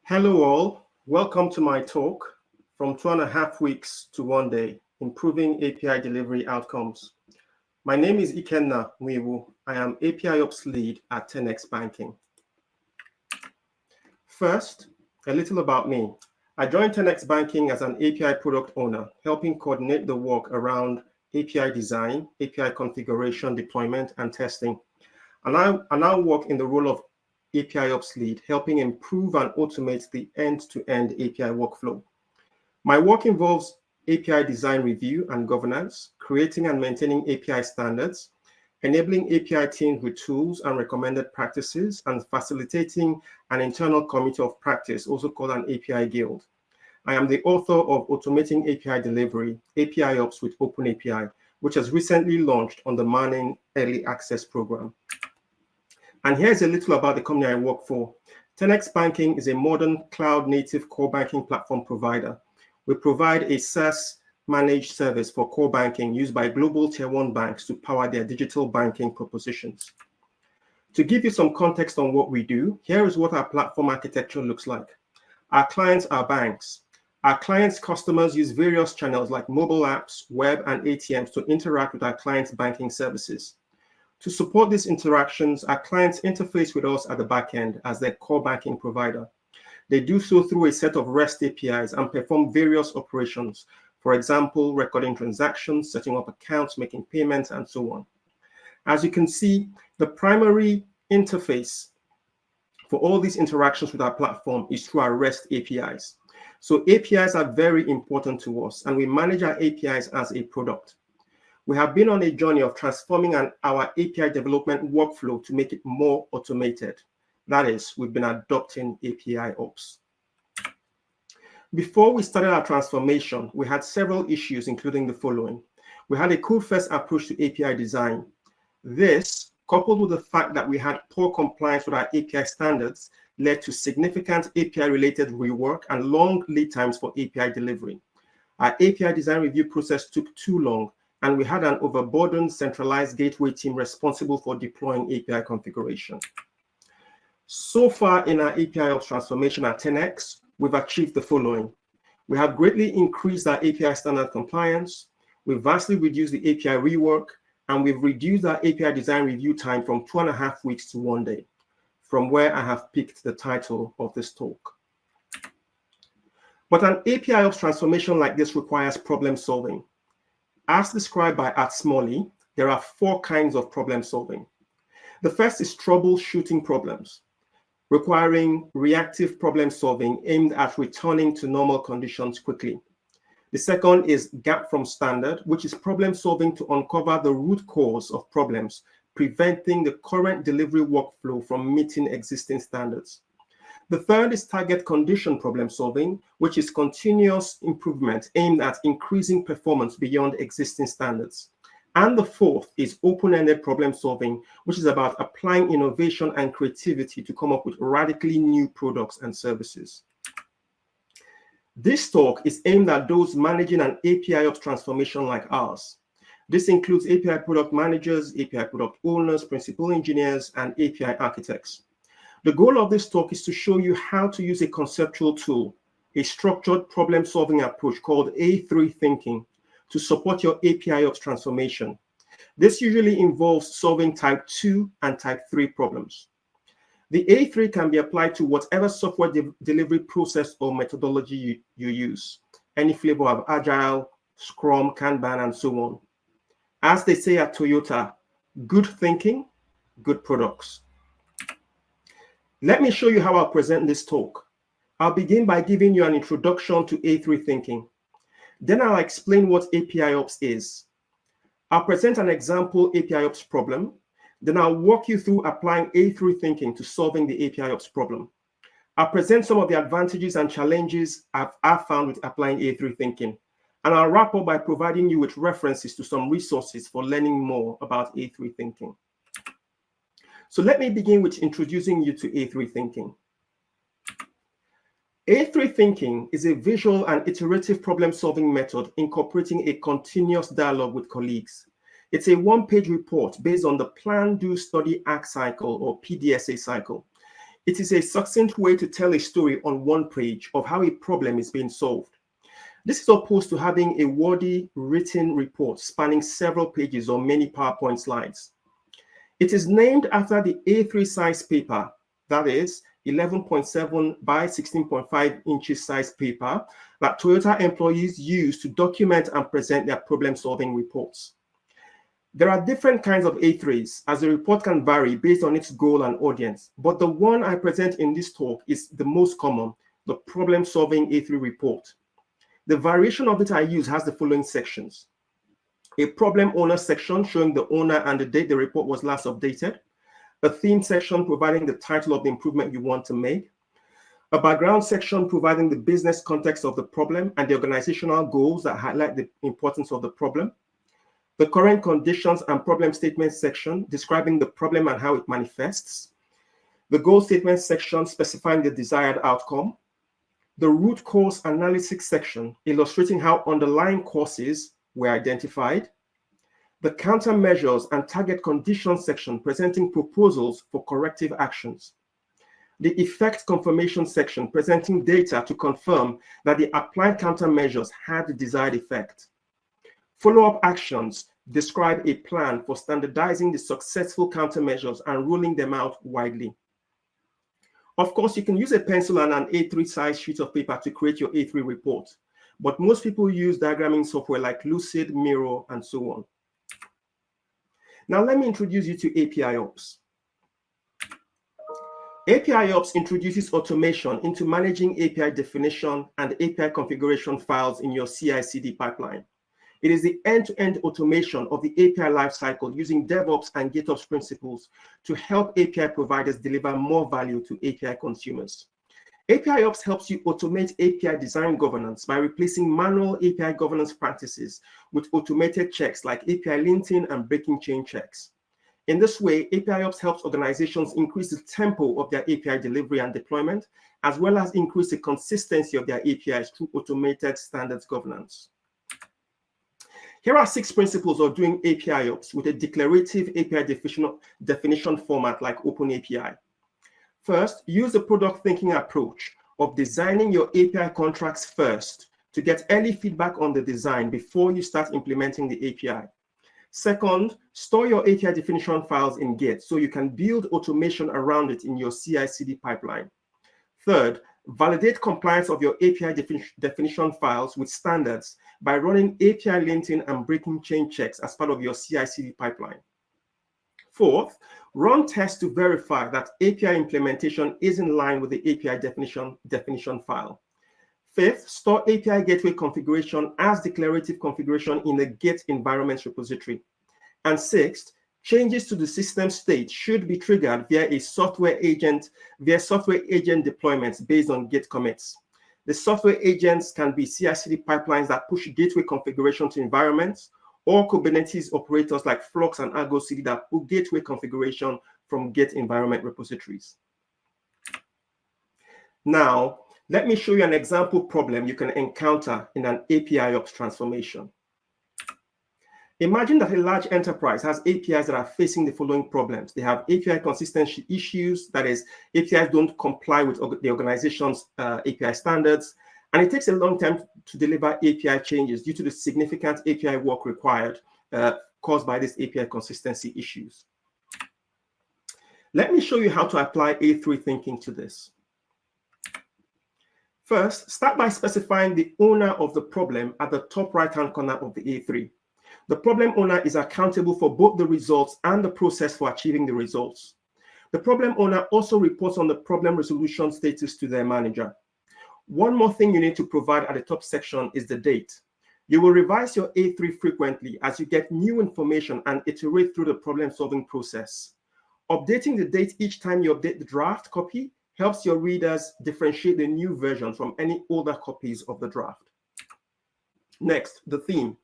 Hello all, welcome to my talk, From 2.5 Weeks to 1 Day, Improving API Delivery Outcomes. My name is Ikenna Nwaiwu. I am APIops Lead at 10x Banking. First, a little about me. I joined 10x Banking as an API product owner, helping coordinate the work around API design, API configuration, deployment, and testing. And I now work in the role of APIops Lead, helping improve and automate the end-to-end API workflow. My work involves API design review and governance, creating and maintaining API standards, enabling API teams with tools and recommended practices, and facilitating an internal committee of practice, also called an API guild. I am the author of Automating API Delivery, APIops with OpenAPI, which has recently launched on the Manning Early Access Program. And here's a little about the company I work for. 10x Banking is a modern cloud-native core banking platform provider. We provide a SaaS managed service for core banking used by global tier 1 banks to power their digital banking propositions. To give you some context on what we do, here is what our platform architecture looks like. Our clients are banks. Our clients' customers use various channels like mobile apps, web, and ATMs to interact with our clients' banking services. To support these interactions, our clients interface with us at the back end as their core banking provider. They do so through a set of REST APIs and perform various operations, for example, recording transactions, setting up accounts, making payments, and so on. As you can see, the primary interface for all these interactions with our platform is through our REST APIs. So APIs are very important to us, and we manage our APIs as a product. We have been on a journey of transforming our API development workflow to make it more automated. That is, we've been adopting API Ops. Before we started our transformation, we had several issues, including the following. We had a code-first approach to API design. This, coupled with the fact that we had poor compliance with our API standards, led to significant API-related rework and long lead times for API delivery. Our API design review process took too long, and we had an overburdened centralized gateway team responsible for deploying API configuration. So far in our API Ops transformation at 10x, we've achieved the following. We have greatly increased our API standard compliance, we've vastly reduced the API rework, and we've reduced our API design review time from 2.5 weeks to 1 day, from where I have picked the title of this talk. But an API Ops transformation like this requires problem solving. As described by Art Smalley, there are 4 kinds of problem solving. The first is troubleshooting problems, requiring reactive problem solving aimed at returning to normal conditions quickly. The second is gap from standard, which is problem solving to uncover the root cause of problems, preventing the current delivery workflow from meeting existing standards. The third is target condition problem solving, which is continuous improvement aimed at increasing performance beyond existing standards. And the fourth is open-ended problem solving, which is about applying innovation and creativity to come up with radically new products and services. This talk is aimed at those managing an API Ops transformation like ours. This includes API product managers, API product owners, principal engineers, and API architects. The goal of this talk is to show you how to use a conceptual tool, a structured problem-solving approach called A3 thinking, to support your API Ops transformation. This usually involves solving type 2 and type 3 problems. The A3 can be applied to whatever software delivery process or methodology you use, any flavor of Agile, Scrum, Kanban, and so on. As they say at Toyota, good thinking, good products. Let me show you how I'll present this talk. I'll begin by giving you an introduction to A3 thinking. Then I'll explain what API Ops is. I'll present an example API Ops problem. Then I'll walk you through applying A3 thinking to solving the API Ops problem. I'll present some of the advantages and challenges I've found with applying A3 thinking. And I'll wrap up by providing you with references to some resources for learning more about A3 thinking. So let me begin with introducing you to A3 thinking. A3 thinking is a visual and iterative problem-solving method incorporating a continuous dialogue with colleagues. It's a one-page report based on the Plan, Do, Study, Act cycle, or PDSA cycle. It is a succinct way to tell a story on one page of how a problem is being solved. This is opposed to having a wordy written report spanning several pages or many PowerPoint slides. It is named after the A3 size paper, that is 11.7 by 16.5 inches size paper that Toyota employees use to document and present their problem-solving reports. There are different kinds of A3s, as the report can vary based on its goal and audience, but the one I present in this talk is the most common, the problem-solving A3 report. The variation of it I use has the following sections: a problem owner section showing the owner and the date the report was last updated, a theme section providing the title of the improvement you want to make, a background section providing the business context of the problem and the organizational goals that highlight the importance of the problem, the current conditions and problem statement section describing the problem and how it manifests, the goal statement section specifying the desired outcome, the root cause analysis section illustrating how underlying causes were identified, the countermeasures and target conditions section presenting proposals for corrective actions, the effect confirmation section presenting data to confirm that the applied countermeasures had the desired effect. Follow-up actions describe a plan for standardizing the successful countermeasures and rolling them out widely. Of course, you can use a pencil and an A3 size sheet of paper to create your A3 report, but most people use diagramming software like Lucid, Miro, and so on. Now let me introduce you to APIops. APIops introduces automation into managing API definition and API configuration files in your CI/CD pipeline. It is the end-to-end automation of the API lifecycle using DevOps and GitOps principles to help API providers deliver more value to API consumers. APIops helps you automate API design governance by replacing manual API governance practices with automated checks like API linting and breaking chain checks. In this way, APIops helps organizations increase the tempo of their API delivery and deployment, as well as increase the consistency of their APIs through automated standards governance. Here are 6 principles of doing APIops with a declarative API definition format like OpenAPI. First, use the product thinking approach of designing your API contracts first to get early feedback on the design before you start implementing the API. Second, store your API definition files in Git so you can build automation around it in your CI/CD pipeline. Third, validate compliance of your API definition files with standards by running API linting and breaking chain checks as part of your CI/CD pipeline. Fourth, run tests to verify that API implementation is in line with the API definition file. Fifth, store API gateway configuration as declarative configuration in the Git environment repository. And sixth, changes to the system state should be triggered via software agent deployments based on Git commits. The software agents can be CI/CD pipelines that push gateway configuration to environments, or Kubernetes operators like Flux and Argo CD that pull gateway configuration from Git environment repositories. Now, let me show you an example problem you can encounter in an APIops transformation. Imagine that a large enterprise has APIs that are facing the following problems. They have API consistency issues, that is, APIs don't comply with the organization's API standards, and it takes a long time to deliver API changes due to the significant API work required caused by these API consistency issues. Let me show you how to apply A3 thinking to this. First, start by specifying the owner of the problem at the top right-hand corner of the A3. The problem owner is accountable for both the results and the process for achieving the results. The problem owner also reports on the problem resolution status to their manager. One more thing you need to provide at the top section is the date. You will revise your A3 frequently as you get new information and iterate through the problem-solving process. Updating the date each time you update the draft copy helps your readers differentiate the new version from any older copies of the draft. Next, the theme.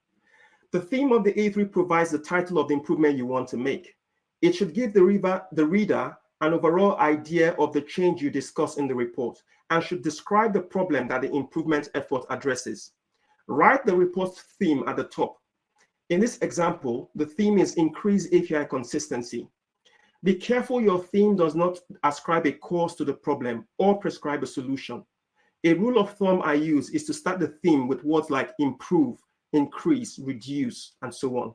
The theme of the A3 provides the title of the improvement you want to make. It should give the reader an overall idea of the change you discuss in the report and should describe the problem that the improvement effort addresses. Write the report's theme at the top. In this example, the theme is increase API consistency. Be careful your theme does not ascribe a cause to the problem or prescribe a solution. A rule of thumb I use is to start the theme with words like improve, increase, reduce, and so on.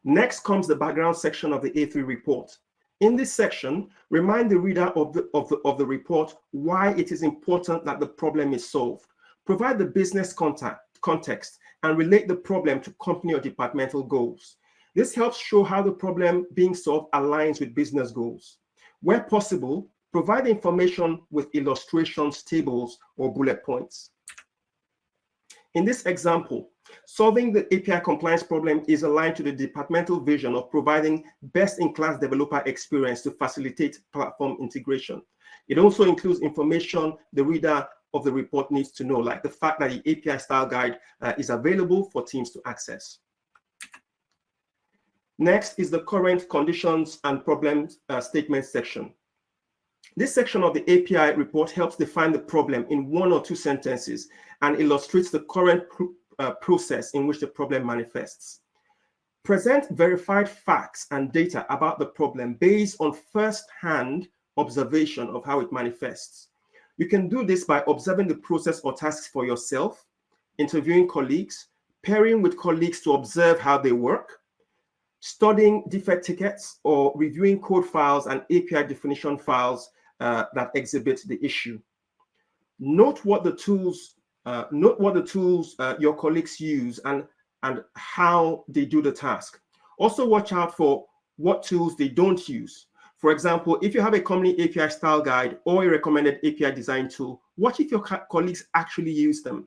Next comes the background section of the A3 report. In this section, remind the reader of the report why it is important that the problem is solved. Provide the business context and relate the problem to company or departmental goals. This helps show how the problem being solved aligns with business goals. Where possible, provide information with illustrations, tables, or bullet points. In this example, solving the API compliance problem is aligned to the departmental vision of providing best-in-class developer experience to facilitate platform integration. It also includes information the reader of the report needs to know, like the fact that the API style guide is available for teams to access. Next is the current conditions and problems statement section. This section of the API report helps define the problem in 1 or 2 sentences and illustrates the current process in which the problem manifests. Present verified facts and data about the problem based on first-hand observation of how it manifests. You can do this by observing the process or tasks for yourself, interviewing colleagues, pairing with colleagues to observe how they work, studying defect tickets, or reviewing code files and API definition files that exhibit the issue. Note what the tools your colleagues use and how they do the task. Also watch out for what tools they don't use. For example, if you have a company API style guide or a recommended API design tool, what if your colleagues actually use them?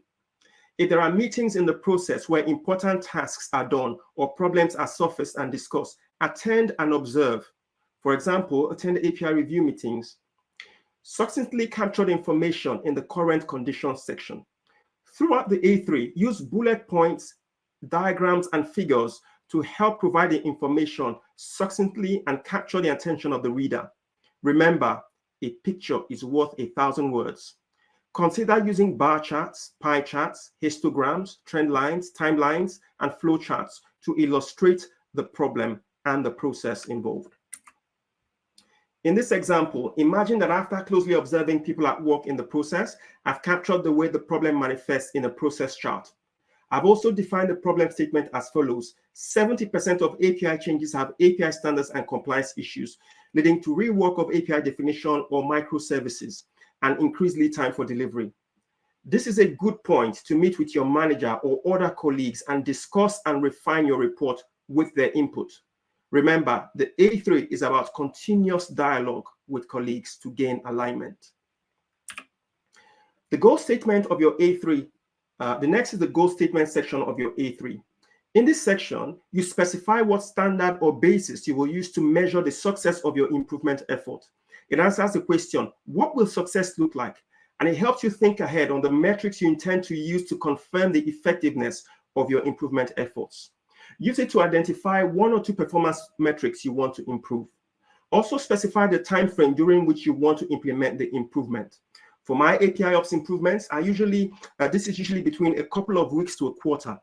If there are meetings in the process where important tasks are done or problems are surfaced and discussed, attend and observe. For example, attend API review meetings. Succinctly capture the information in the current conditions section. Throughout the A3, use bullet points, diagrams, and figures to help provide the information succinctly and capture the attention of the reader. Remember, a picture is worth 1,000 words. Consider using bar charts, pie charts, histograms, trend lines, timelines, and flow charts to illustrate the problem and the process involved. In this example, imagine that after closely observing people at work in the process, I've captured the way the problem manifests in a process chart. I've also defined the problem statement as follows. 70% of API changes have API standards and compliance issues, leading to rework of API definition or microservices and increased lead time for delivery. This is a good point to meet with your manager or other colleagues and discuss and refine your report with their input. Remember, the A3 is about continuous dialogue with colleagues to gain alignment. The goal statement of your A3, the next is the goal statement section of your A3. In this section, you specify what standard or basis you will use to measure the success of your improvement effort. It answers the question, what will success look like? And it helps you think ahead on the metrics you intend to use to confirm the effectiveness of your improvement efforts. Use it to identify 1 or 2 performance metrics you want to improve. Also specify the time frame during which you want to implement the improvement. For my APIops improvements, this is usually between a couple of weeks to a quarter.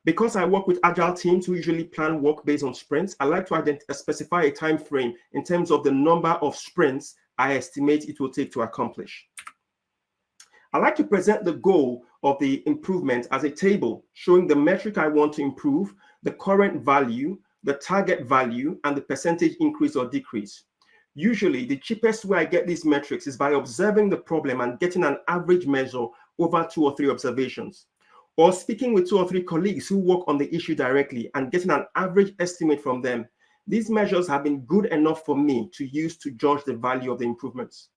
Because I work with agile teams who usually plan work based on sprints, I like to specify a time frame in terms of the number of sprints I estimate it will take to accomplish. I like to present the goal of the improvement as a table showing the metric I want to improve, the current value, the target value, and the percentage increase or decrease. Usually, the cheapest way I get these metrics is by observing the problem and getting an average measure over 2 or 3 observations, or speaking with 2 or 3 colleagues who work on the issue directly and getting an average estimate from them. These measures have been good enough for me to use to judge the value of the improvements.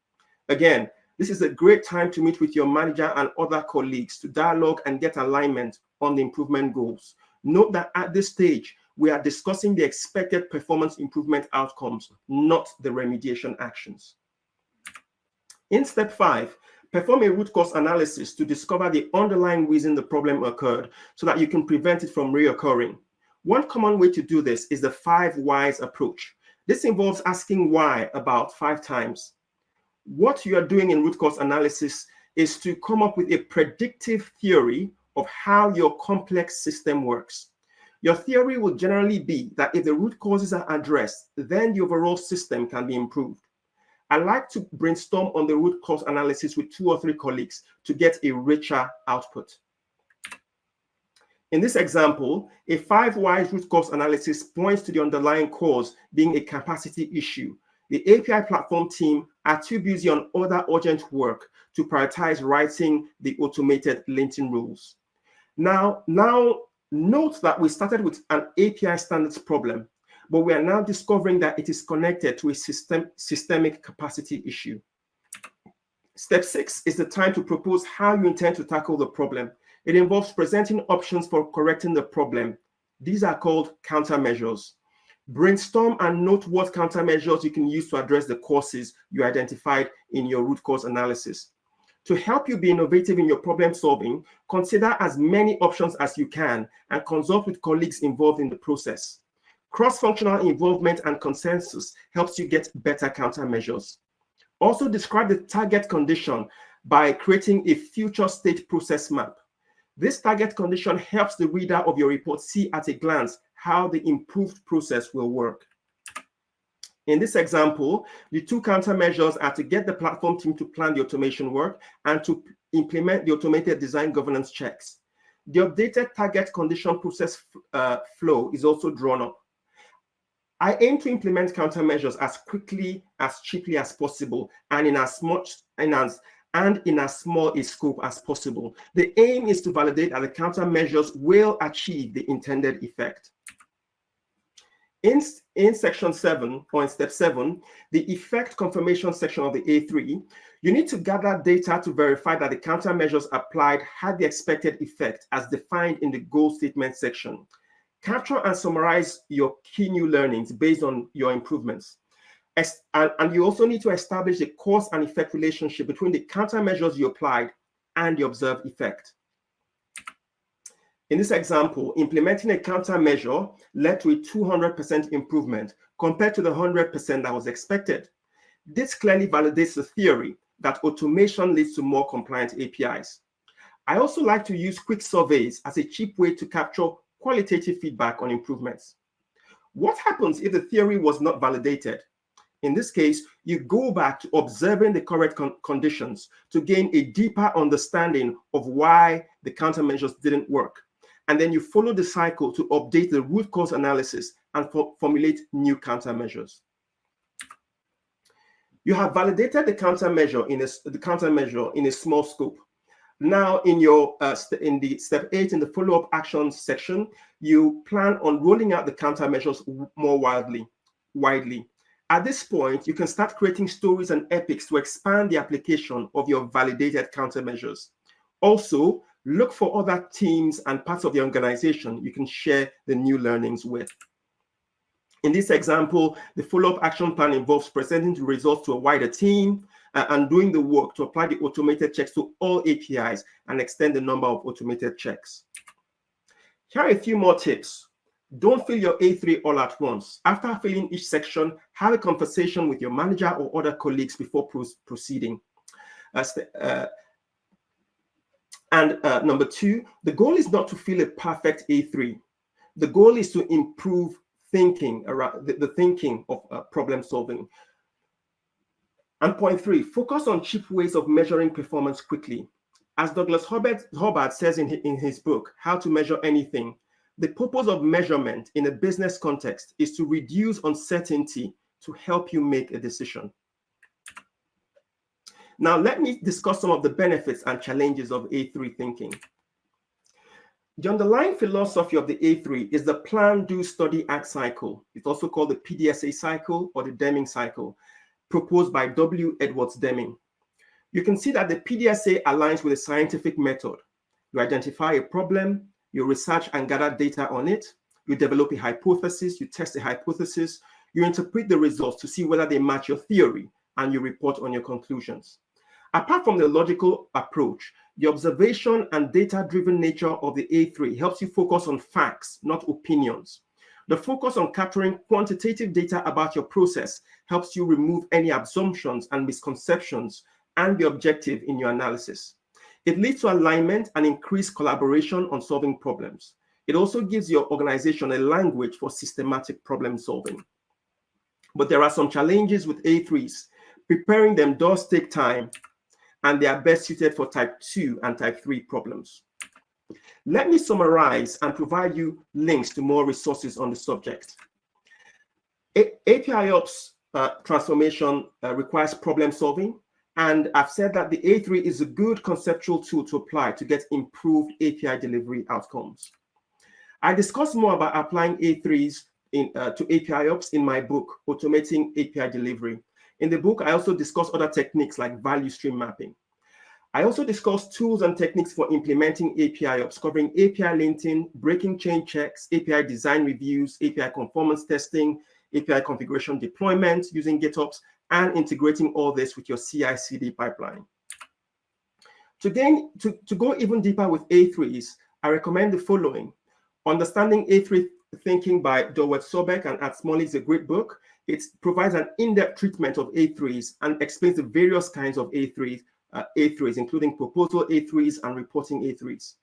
Again, this is a great time to meet with your manager and other colleagues to dialogue and get alignment on the improvement goals. Note that at this stage, we are discussing the expected performance improvement outcomes, not the remediation actions. In step 5, perform a root cause analysis to discover the underlying reason the problem occurred so that you can prevent it from reoccurring. One common way to do this is the 5 whys approach. This involves asking why about 5 times. What you are doing in root cause analysis is to come up with a predictive theory of how your complex system works. Your theory will generally be that if the root causes are addressed, then the overall system can be improved. I like to brainstorm on the root cause analysis with 2 or 3 colleagues to get a richer output. In this example, a 5 whys root cause analysis points to the underlying cause being a capacity issue. The API platform team are too busy on other urgent work to prioritize writing the automated linting rules. Now note that we started with an API standards problem, but we are now discovering that it is connected to a systemic capacity issue. Step 6 is the time to propose how you intend to tackle the problem. It involves presenting options for correcting the problem. These are called countermeasures. Brainstorm and note what countermeasures you can use to address the causes you identified in your root cause analysis. To help you be innovative in your problem solving, consider as many options as you can and consult with colleagues involved in the process. Cross-functional involvement and consensus helps you get better countermeasures. Also describe the target condition by creating a future state process map. This target condition helps the reader of your report see at a glance how the improved process will work. In this example, the 2 countermeasures are to get the platform team to plan the automation work and to implement the automated design governance checks. The updated target condition process flow is also drawn up. I aim to implement countermeasures as quickly, as cheaply as possible, and in as small a scope as possible. The aim is to validate that the countermeasures will achieve the intended effect. In section 7, or in step 7, the effect confirmation section of the A3, you need to gather data to verify that the countermeasures applied had the expected effect as defined in the goal statement section. Capture and summarize your key new learnings based on your improvements. And you also need to establish the cause and effect relationship between the countermeasures you applied and the observed effect. In this example, implementing a countermeasure led to a 200% improvement compared to the 100% that was expected. This clearly validates the theory that automation leads to more compliant APIs. I also like to use quick surveys as a cheap way to capture qualitative feedback on improvements. What happens if the theory was not validated? In this case, you go back to observing the correct conditions to gain a deeper understanding of why the countermeasures didn't work. And then you follow the cycle to update the root cause analysis and formulate new countermeasures. You have validated the countermeasure in a small scope. Now, in the step 8 in the follow-up actions section, you plan on rolling out the countermeasures more widely. At this point, you can start creating stories and epics to expand the application of your validated countermeasures. Also, look for other teams and parts of the organization you can share the new learnings with. In this example, the follow-up action plan involves presenting the results to a wider team and doing the work to apply the automated checks to all APIs and extend the number of automated checks. Here are a few more tips. Don't fill your A3 all at once. After filling each section, have a conversation with your manager or other colleagues before proceeding. Number 2, the goal is not to fill a perfect A3. The goal is to improve thinking around the thinking of problem solving. And point 3, focus on cheap ways of measuring performance quickly. As Douglas Hubbard says in his book, How to Measure Anything, the purpose of measurement in a business context is to reduce uncertainty to help you make a decision. Now, let me discuss some of the benefits and challenges of A3 thinking. The underlying philosophy of the A3 is the plan, do, study, act cycle. It's also called the PDSA cycle or the Deming cycle, proposed by W. Edwards Deming. You can see that the PDSA aligns with a scientific method. You identify a problem, you research and gather data on it, you develop a hypothesis, you test the hypothesis, you interpret the results to see whether they match your theory, and you report on your conclusions. Apart from the logical approach, the observation and data-driven nature of the A3 helps you focus on facts, not opinions. The focus on capturing quantitative data about your process helps you remove any assumptions and misconceptions and be objective in your analysis. It leads to alignment and increased collaboration on solving problems. It also gives your organization a language for systematic problem solving. But there are some challenges with A3s. Preparing them does take time, and they are best suited for type 2 and type 3 problems. Let me summarize and provide you links to more resources on the subject. APIops transformation requires problem solving, and I've said that the A3 is a good conceptual tool to apply to get improved API delivery outcomes. I discuss more about applying A3s to APIops in my book, Automating API Delivery. In the book, I also discuss other techniques like value stream mapping. I also discuss tools and techniques for implementing APIops, covering API linting, breaking chain checks, API design reviews, API conformance testing, API configuration deployment using GitOps, and integrating all this with your CI/CD pipeline. To go even deeper with A3s, I recommend the following. Understanding A3 Thinking by Dowett Sobeck and Art Smalley is a great book. It provides an in-depth treatment of A3s and explains the various kinds of A3s, including proposal A3s and reporting A3s.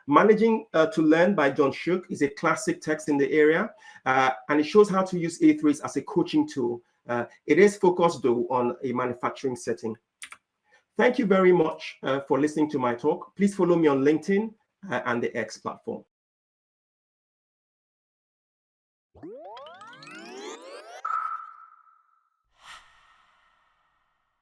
Managing to Learn by John Shook is a classic text in the area, and it shows how to use A3s as a coaching tool. It is focused, though, on a manufacturing setting. Thank you very much for listening to my talk. Please follow me on LinkedIn and the X platform.